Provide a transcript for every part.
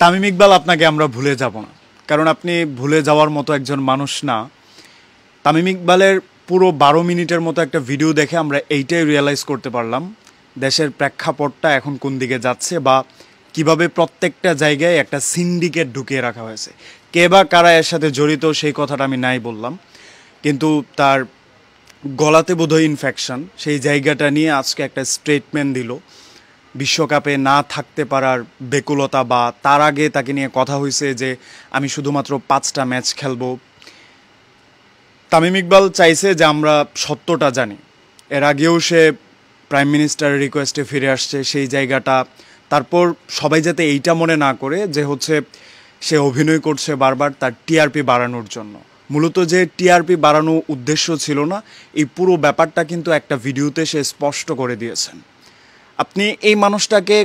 তামিম ইকবাল আপনাকে আমরা ভুলে যাব না, কারণ আপনি ভুলে যাওয়ার মতো একজন মানুষ না। তামিম ইকবালের পুরো 12 মিনিটের মতো একটা ভিডিও দেখে আমরা এইটাই রিয়েলাইজ করতে পারলাম দেশের প্রেক্ষাপটটা এখন কোন দিকে যাচ্ছে, বা কিভাবে প্রত্যেকটা জায়গায় একটা সিন্ডিকেট ঢুকিয়ে রাখা হয়েছে। কে বা কারা এর সাথে জড়িত সেই কথাটা আমি নাই বললাম, কিন্তু তার গলাতে বোধহয় ইনফেকশন, সেই জায়গাটা নিয়ে আজকে একটা স্টেটমেন্ট দিল। বিশ্বকাপে না থাকতে পারার বেকুলতা, বা তার আগে তাকে নিয়ে কথা হয়েছে যে আমি শুধুমাত্র 5টা ম্যাচ খেলবো। তামিম ইকবাল চাইছে যে আমরা সত্যটা জানি। এর আগেও সে প্রাইম মিনিস্টারের রিকোয়েস্টে ফিরে আসছে, সেই জায়গাটা। তারপর সবাই যাতে এইটা মনে না করে যে হচ্ছে সে অভিনয় করছে বারবার তার টিআরপি বাড়ানোর জন্য। মূলত যে টিআরপি বাড়ানো উদ্দেশ্য ছিল না, এই পুরো ব্যাপারটা কিন্তু একটা ভিডিওতে সে স্পষ্ট করে দিয়েছেন। আপনি এই মানুষটাকে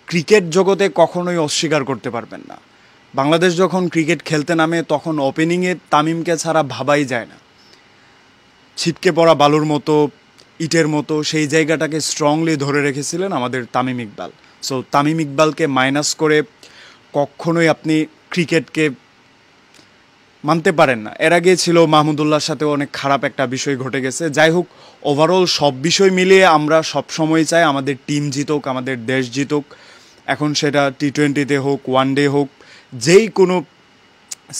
ক্রিকেট জগতে কখনোই অস্বীকার করতে পারবেন না। বাংলাদেশ যখন ক্রিকেট খেলতে নামে তখন ওপেনিংয়ে তামিমকে ছাড়া ভাবাই যায় না। ছিটকে পড়া বালুর মতো, ইটের মতো সেই জায়গাটাকে স্ট্রংলি ধরে রেখেছিলেন আমাদের তামিম ইকবাল। সো তামিম ইকবালকে মাইনাস করে কখনোই আপনি ক্রিকেটকে মানতে পারেন না। এর আগে ছিল মাহমুদুল্লাহর সাথে অনেক খারাপ একটা বিষয় ঘটে গেছে। যাই হোক, ওভারঅল সব বিষয় মিলিয়ে আমরা সবসময় চাই আমাদের টিম জিতুক, আমাদের দেশ জিতুক। এখন সেটা টি-20তে হোক, ওয়ানডে হোক, যেই কোনো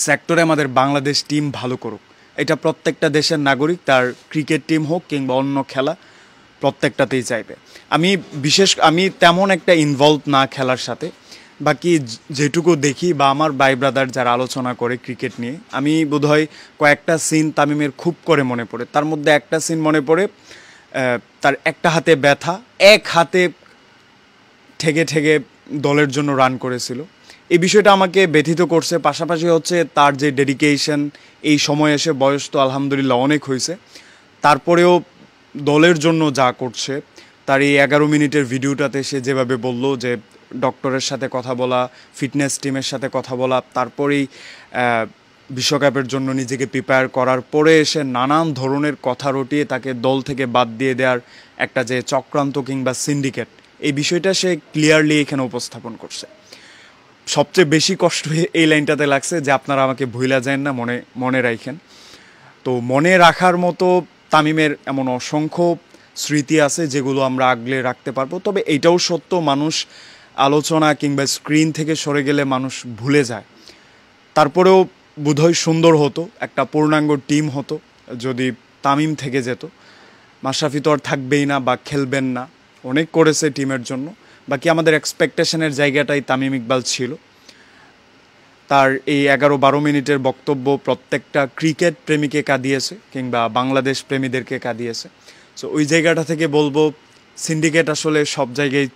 সেক্টরে আমাদের বাংলাদেশ টিম ভালো করুক। এটা প্রত্যেকটা দেশের নাগরিক, তার ক্রিকেট টিম হোক কিংবা অন্য খেলা, প্রত্যেকটাতেই চাইবে। আমি তেমন একটা ইনভলভ না খেলার সাথে, বাকি যেটুকু দেখি বা আমার ভাই ব্রাদার যারা আলোচনা করে ক্রিকেট নিয়ে, আমি বোধহয় কয়েকটা সিন তামিমের খুব করে মনে পড়ে। তার মধ্যে একটা সিন মনে পড়ে, তার একটা হাতে ব্যথা, এক হাতে ঠেকে ঠেকে দলের জন্য রান করেছিল। এই বিষয়টা আমাকে ব্যথিত করছে। পাশাপাশি হচ্ছে তার যে ডেডিকেশন, এই সময় এসে বয়স তো আলহামদুলিল্লাহ অনেক হয়েছে, তারপরেও দলের জন্য যা করছে। তার এই 11 মিনিটের ভিডিওটাতে সে যেভাবে বলল যে ডক্টরের সাথে কথা বলা, ফিটনেস টিমের সাথে কথা বলা, তারপরেই বিশ্বকাপের জন্য নিজেকে প্রিপেয়ার করার পরে এসে নানান ধরনের কথা রটিয়ে তাকে দল থেকে বাদ দিয়ে দেওয়ার একটা যে চক্রান্ত কিংবা সিন্ডিকেট, এই বিষয়টা সে ক্লিয়ারলি এখানে উপস্থাপন করছে। সবচেয়ে বেশি কষ্ট এই লাইনটাতে লাগছে যে আপনারা আমাকে ভুইলা যান না, মনে রাখেন। তো মনে রাখার মতো তামিমের এমন অসংখ্য স্মৃতি আছে যেগুলো আমরা আগলে রাখতে পারবো। তবে এইটাও সত্য, মানুষ আলোচনা কিংবা স্ক্রিন থেকে সরে গেলে মানুষ ভুলে যায়। তারপরেও বোধহয় সুন্দর হতো, একটা পূর্ণাঙ্গ টিম হতো যদি তামিম থেকে যেত। মাশরাফি তো আর থাকবেই না বা খেলবেন না, অনেক করেছে টিমের জন্য। বাকি আমাদের এক্সপেকটেশনের জায়গাটাই তামিম ইকবাল ছিল। তার এই 11-12 মিনিটের বক্তব্য প্রত্যেকটা ক্রিকেট প্রেমীকে কাঁদিয়েছে কিংবা বাংলাদেশ প্রেমীদেরকে কাঁদিয়েছে। সো ওই জায়গাটা থেকে বলবো সিন্ডিকেট আসলে সব জায়গায়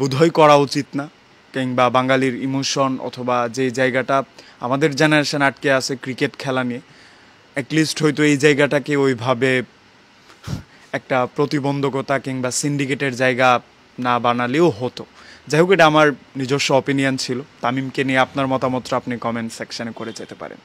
বোধহয় করা উচিত না, কিংবা বাঙালির ইমোশন অথবা যে জায়গাটা আমাদের জেনারেশন আটকে আছে ক্রিকেট খেলা নিয়ে, অ্যাটলিস্ট হয়তো এই জায়গাটাকে ওইভাবে একটা প্রতিবন্ধকতা কিংবা সিন্ডিকেটের জায়গা না বানালেও হতো। যাই হোক, এটা আমার নিজস্ব অপিনিয়ন ছিল। তামিমকে নিয়ে আপনার মতামতটা আপনি কমেন্ট সেকশনে করে যেতে পারেন।